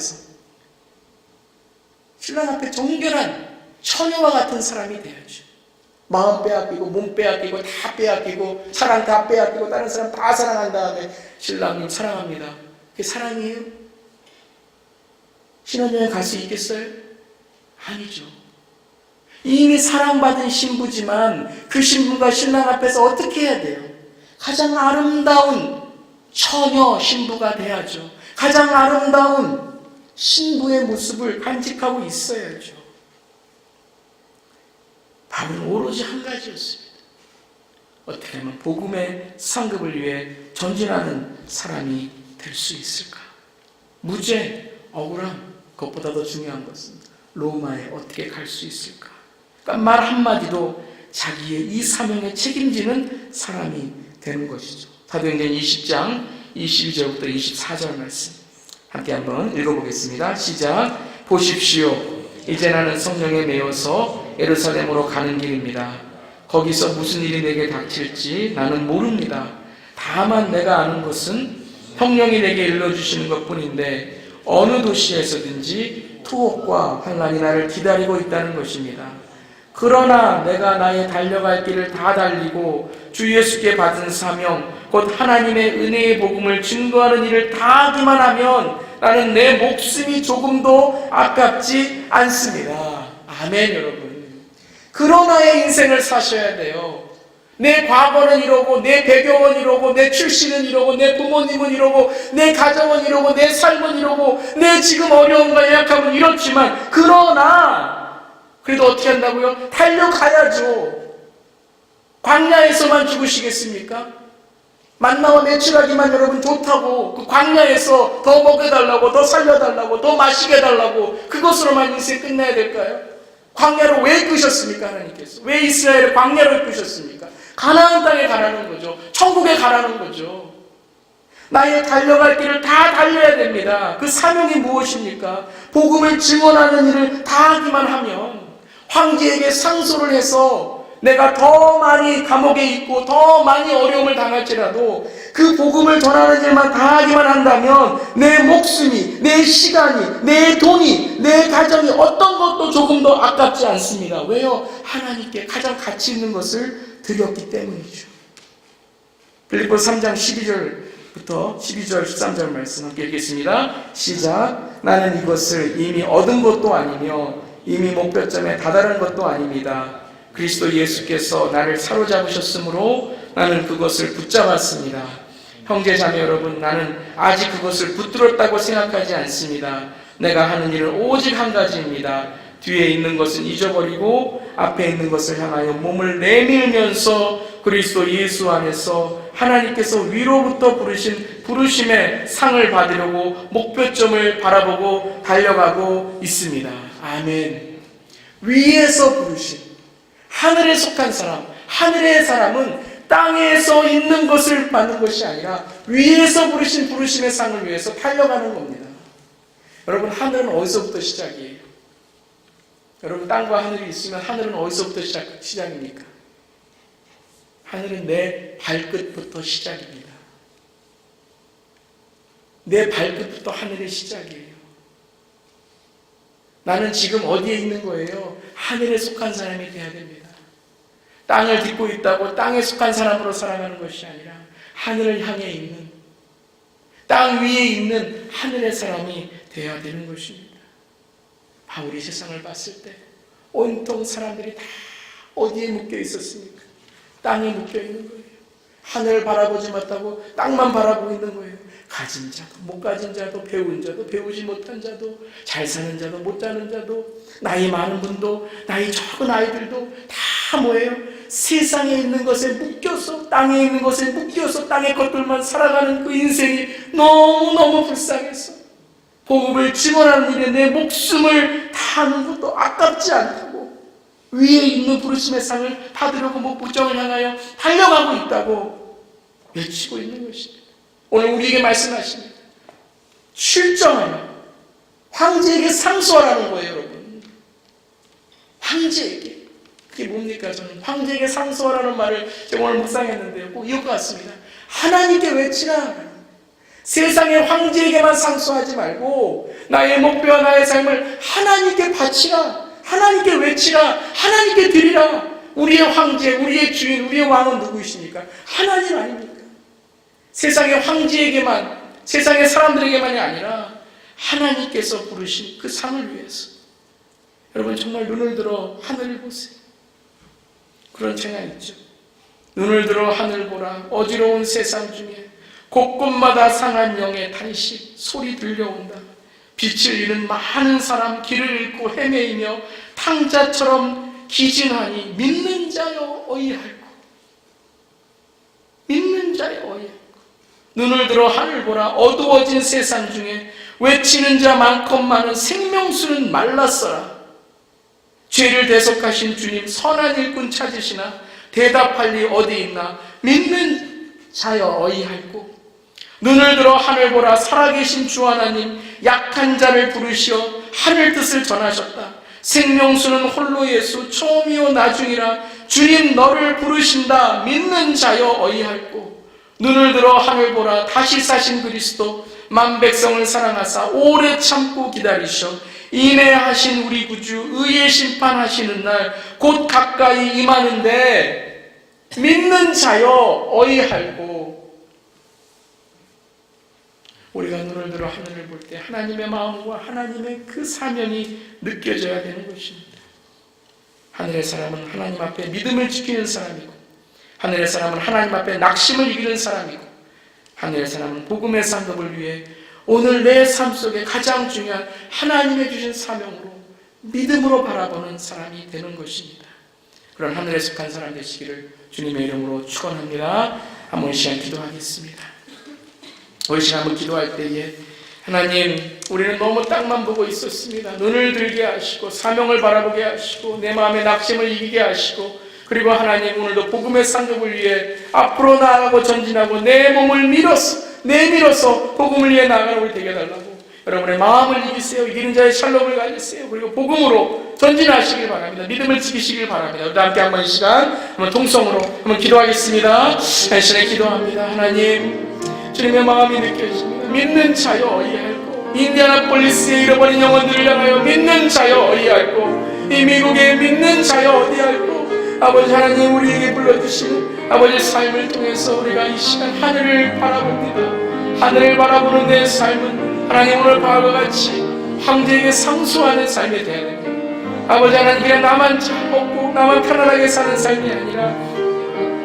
정결한 처녀와 같은 사람이 돼야죠. 마음 빼앗기고 몸 빼앗기고 다 빼앗기고 사랑 다 빼앗기고 다른 사람 다 사랑한 다음에 신랑님 사랑합니다. 그게 사랑이에요? 신혼여행 갈 수 있겠어요? 아니죠. 이미 사랑받은 신부지만 그 신부가 신랑 앞에서 어떻게 해야 돼요? 가장 아름다운 처녀 신부가 돼야죠. 가장 아름다운 신부의 모습을 간직하고 있어야죠. 바울은 오로지 한 가지였습니다. 어떻게 하면 복음의 상급을 위해 전진하는 사람이 될 수 있을까? 무죄, 억울함, 그것보다 더 중요한 것은 로마에 어떻게 갈 수 있을까? 그러니까 말 한마디도 자기의 이 사명에 책임지는 사람이 되는 것이죠. 사도행전 20장 22절부터 24절 말씀 함께 한번 읽어보겠습니다. 시작. 보십시오. 이제 나는 성령에 매여서 예루살렘으로 가는 길입니다. 거기서 무슨 일이 내게 닥칠지 나는 모릅니다. 다만 내가 아는 것은 성령이 내게 일러주시는 것뿐인데 어느 도시에서든지 투옥과 환난이 나를 기다리고 있다는 것입니다. 그러나 내가 나의 달려갈 길을 다 달리고 주 예수께 받은 사명 곧 하나님의 은혜의 복음을 증거하는 일을 다 하기만 하면 나는 내 목숨이 조금도 아깝지 않습니다. 아멘. 여러분, 그러나의 인생을 사셔야 돼요. 내 과거는 이러고 내 배경은 이러고 내 출신은 이러고 내 부모님은 이러고 내 가정은 이러고 내 삶은 이러고 내 지금 어려움과 약함은 이렇지만 그러나 그래도 어떻게 한다고요? 달려가야죠. 광야에서만 죽으시겠습니까? 만나와 매출하기만 여러분 좋다고 그 광야에서 더 먹여달라고 더 살려달라고 더 마시게 해달라고 그것으로만 인생 끝내야 될까요? 광야로 왜 이끄셨습니까? 하나님께서 왜 이스라엘을 광야로 이끄셨습니까? 가나안 땅에 가라는 거죠. 천국에 가라는 거죠. 나의 달려갈 길을 다 달려야 됩니다. 그 사명이 무엇입니까? 복음을 증언하는 일을 다 하기만 하면 황제에게 상소를 해서 내가 더 많이 감옥에 있고 더 많이 어려움을 당할지라도 그 복음을 전하는 일만 다 하기만 한다면 내 목숨이, 내 시간이, 내 돈이, 내 가정이 어떤 것도 조금 더 아깝지 않습니다. 왜요? 하나님께 가장 가치 있는 것을 드렸기 때문이죠. 빌립보서 3장 12절부터 12절 13절 말씀 함께 읽겠습니다. 시작. 나는 이것을 이미 얻은 것도 아니며 이미 목표점에 다다른 것도 아닙니다. 그리스도 예수께서 나를 사로잡으셨으므로 나는 그것을 붙잡았습니다. 형제 자매 여러분, 나는 아직 그것을 붙들었다고 생각하지 않습니다. 내가 하는 일은 오직 한 가지입니다. 뒤에 있는 것은 잊어버리고 앞에 있는 것을 향하여 몸을 내밀면서 그리스도 예수 안에서 하나님께서 위로부터 부르신 부르심의 상을 받으려고 목표점을 바라보고 달려가고 있습니다. 아멘. 위에서 부르신 하늘에 속한 사람, 하늘의 사람은 땅에서 있는 것을 받는 것이 아니라 위에서 부르신 부르심의 상을 위해서 달려가는 겁니다. 여러분, 하늘은 어디서부터 시작이에요? 여러분, 땅과 하늘이 있으면 하늘은 어디서부터 시작입니까? 하늘은 내 발끝부터 시작입니다. 내 발끝부터 하늘의 시작이에요. 나는 지금 어디에 있는 거예요? 하늘에 속한 사람이 되어야 됩니다. 땅을 딛고 있다고 땅에 속한 사람으로 살아가는 것이 아니라 하늘을 향해 있는, 땅 위에 있는 하늘의 사람이 되어야 되는 것입니다. 바울이 세상을 봤을 때 온통 사람들이 다 어디에 묶여 있었습니까? 땅에 묶여 있는 거예요. 하늘을 바라보지 못하고 땅만 바라보고 있는 거예요. 가진 자도 못 가진 자도 배운 자도 배우지 못한 자도 잘 사는 자도 못 사는 자도 나이 많은 분도 나이 적은 아이들도 다 뭐예요? 세상에 있는 것에 묶여서 땅에 있는 것에 묶여서 땅의 것들만 살아가는 그 인생이 너무너무 불쌍해서 복음을 증언하는 일에 내 목숨을 다하는 것도 아깝지 않다고 위에 있는 부르심의 상을 받으려고 목표점을 향하여 달려가고 있다고 외치고 있는 것입니다. 오늘 우리에게 말씀하십니다. 출정하여 황제에게 상소하라는 거예요. 여러분, 황제에게. 그게 뭡니까? 저는 황제에게 상소하라는 말을 제가 오늘 묵상했는데요, 꼭 이것 같습니다. 하나님께 외치라. 세상의 황제에게만 상소하지 말고 나의 목표와 나의 삶을 하나님께 바치라. 하나님께 외치라. 하나님께 드리라. 우리의 황제, 우리의 주인, 우리의 왕은 누구이십니까? 하나님 아닙니까? 세상의 황제에게만, 세상의 사람들에게만이 아니라 하나님께서 부르신 그 상을 위해서. 여러분, 정말 눈을 들어 하늘을 보세요. 그런 책이 있죠. 눈을 들어 하늘 보라. 어지러운 세상 중에 곳곳마다 상한 영의 탄식 소리 들려온다. 빛을 잃은 많은 사람 길을 잃고 헤매이며 탕자처럼 기진하니 믿는 자여 어이할꼬. 믿는 자여 어이할꼬. 눈을 들어 하늘 보라. 어두워진 세상 중에 외치는 자 많건 많은 생명수는 말랐어라. 죄를 대속하신 주님 선한 일꾼 찾으시나 대답할 리 어디 있나. 믿는 자여 어이할꼬. 눈을 들어 하늘 보라. 살아계신 주 하나님, 약한 자를 부르시어 하늘 뜻을 전하셨다. 생명수는 홀로 예수, 처음이요 나중이라. 주님 너를 부르신다. 믿는 자여 어이할꼬. 눈을 들어 하늘 보라. 다시 사신 그리스도, 만 백성을 사랑하사 오래 참고 기다리셔 인내하신 우리 구주, 의의 심판하시는 날 곧 가까이 임하는데 믿는 자여 어이할꼬. 우리가 눈을 들어 하늘을 볼 때 하나님의 마음과 하나님의 그 사명이 느껴져야 되는 것입니다. 하늘의 사람은 하나님 앞에 믿음을 지키는 사람이고, 하늘의 사람은 하나님 앞에 낙심을 이기는 사람이고, 하늘의 사람은 복음의 상급을 위해 오늘 내 삶 속에 가장 중요한 하나님의 주신 사명으로 믿음으로 바라보는 사람이 되는 것입니다. 그런 하늘에 속한 사람 되시기를 주님의 이름으로 축원합니다. 한번 시간 기도하겠습니다. 우리 시간 한번 기도할 때에 하나님, 우리는 너무 땅만 보고 있었습니다. 눈을 들게 하시고 사명을 바라보게 하시고 내 마음의 낙심을 이기게 하시고, 그리고 하나님 오늘도 복음의 상급을 위해 앞으로 나아가고 전진하고 내 몸을 내밀어서 복음을 위해 나아가는 우리 되게 해달라고 여러분의 마음을 이기세요. 이기는 자의 샬롬을 가지세요. 그리고 복음으로 전진하시길 바랍니다. 믿음을 지키시길 바랍니다. 우리 함께 한번 이 시간 한번 통성으로 한번 기도하겠습니다. 당신에 기도합니다. 하나님, 주님의 마음이 느껴집니다. 믿는 자여 어이할꼬. 인디아나폴리스에 잃어버린 영혼들을 향하여 믿는 자여 어이할꼬. 이 미국에 믿는 자여 어디할꼬. 아버지 하나님, 우리에게 불러주신 아버지의 삶을 통해서 우리가 이 시간 하늘을 바라봅니다. 하늘을 바라보는 내 삶은 하나님 오늘 바울과 같이 황제에게 상수하는 삶이 되어야 됩니다. 아버지 하나님, 그냥 나만 잘 먹고 나만 편안하게 사는 삶이 아니라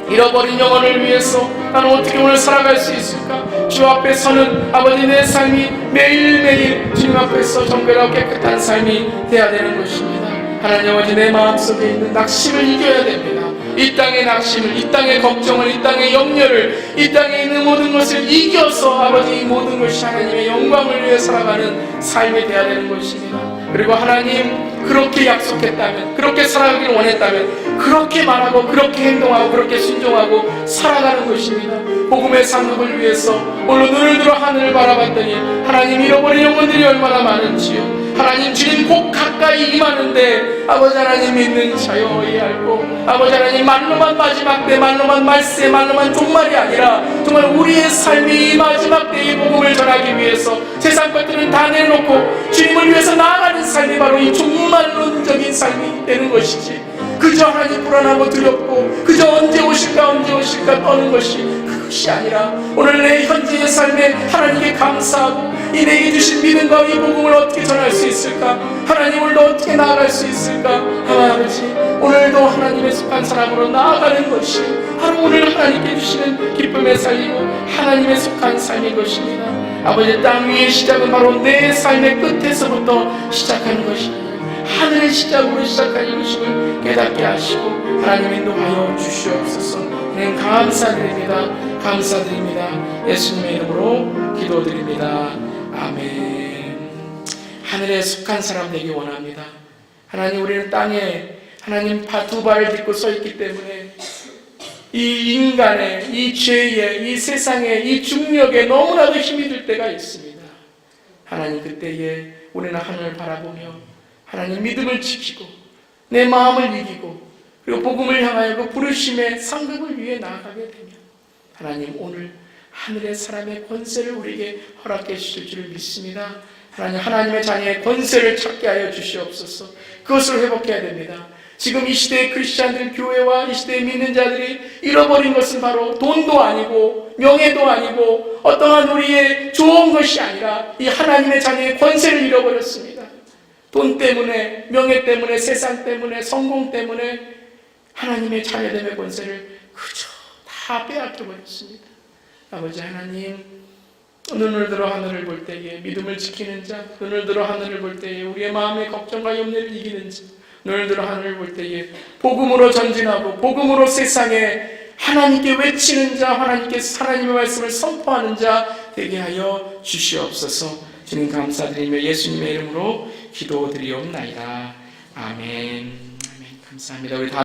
잃어버린 영혼을 위해서 나는 어떻게 오늘 살아갈 수 있을까? 주 앞에 서는 아버지 내 삶이 매일매일 주님 앞에서 정결하고 깨끗한 삶이 되어야 되는 것입니다. 하나님 아버지, 내 마음속에 있는 낙심을 이겨야 됩니다. 이 땅의 낙심을, 이 땅의 걱정을, 이 땅의 염려를, 이 땅에 있는 모든 것을 이겨서 아버지 이 모든 것이 하나님의 영광을 위해 살아가는 삶이 되어야 되는 것입니다. 그리고 하나님, 그렇게 약속했다면, 그렇게 살아가기를 원했다면 그렇게 말하고 그렇게 행동하고 그렇게 순종하고 살아가는 것입니다. 복음의 상급을 위해서 오늘 눈을 들어 하늘을 바라봤더니 하나님, 잃어버린 영혼들이 얼마나 많은지요. 하나님, 주님 곧 가까이 임하는데 아버지 하나님, 믿는 자여 어이할꼬. 아버지 하나님, 말로만 마지막 때, 말로만 말세, 말로만 종말이 아니라 정말 우리의 삶이 이 마지막 때의 복음을 전하기 위해서 세상 것들은 다 내놓고 주님을 위해서 나아가는 삶이 바로 이 종말론적인 삶이 되는 것이지, 그저 하나님 불안하고 두렵고 그저 언제 오실까 떠는 그것이 아니라 오늘 내 현재의 삶에 하나님께 감사하고 이 내게 주신 믿음과 이 복음을 어떻게 전할 수 있을까? 하나님, 오늘도 어떻게 나아갈 수 있을까? 아버지, 오늘도 하나님의 속한 사람으로 나아가는 것이 바로 오늘 하나님께 주시는 기쁨의 삶이고 하나님의 속한 삶인 것입니다. 아버지, 땅 위의 시작은 바로 내 삶의 끝에서부터 시작하는 것입니다. 하늘의 시작으로 시작하는 것임을 깨닫게 하시고 하나님 인도하여 주시옵소서. 감사드립니다. 예수님의 이름으로 기도드립니다. 아멘. 하늘에 속한 사람 되기 원합니다. 하나님, 우리는 땅에 하나님 두 발을 딛고 서 있기 때문에 이 인간의, 이 죄의, 이 세상의, 이 중력에 너무나도 힘이 들 때가 있습니다. 하나님, 그때에 우리는 하늘을 바라보며 하나님 믿음을 지키고 내 마음을 이기고 그리고 복음을 향하여 그 부르심의 상급을 위해 나아가게 되면 하나님, 오늘 하늘의 사람의 권세를 우리에게 허락해 주실 줄 믿습니다. 하나님, 하나님의 자녀의 권세를 찾게 하여 주시옵소서. 그것을 회복해야 됩니다. 지금 이 시대의 크리스찬들, 교회와 이 시대의 믿는 자들이 잃어버린 것은 바로 돈도 아니고 명예도 아니고 어떠한 우리의 좋은 것이 아니라 이 하나님의 자녀의 권세를 잃어버렸습니다. 돈 때문에, 명예 때문에, 세상 때문에, 성공 때문에 하나님의 자녀됨의 권세를 그저 다 빼앗겨버렸습니다. 아버지 하나님, 눈을 들어 하늘을 볼 때에 믿음을 지키는 자, 눈을 들어 하늘을 볼 때에 우리의 마음의 걱정과 염려를 이기는 자, 눈을 들어 하늘을 볼 때에 복음으로 전진하고 복음으로 세상에 하나님께 외치는 자, 하나님의 말씀을 선포하는 자 되게 하여 주시옵소서. 주님 감사드리며 예수님의 이름으로 기도드리옵나이다. 아멘. 감사합니다. 우리 다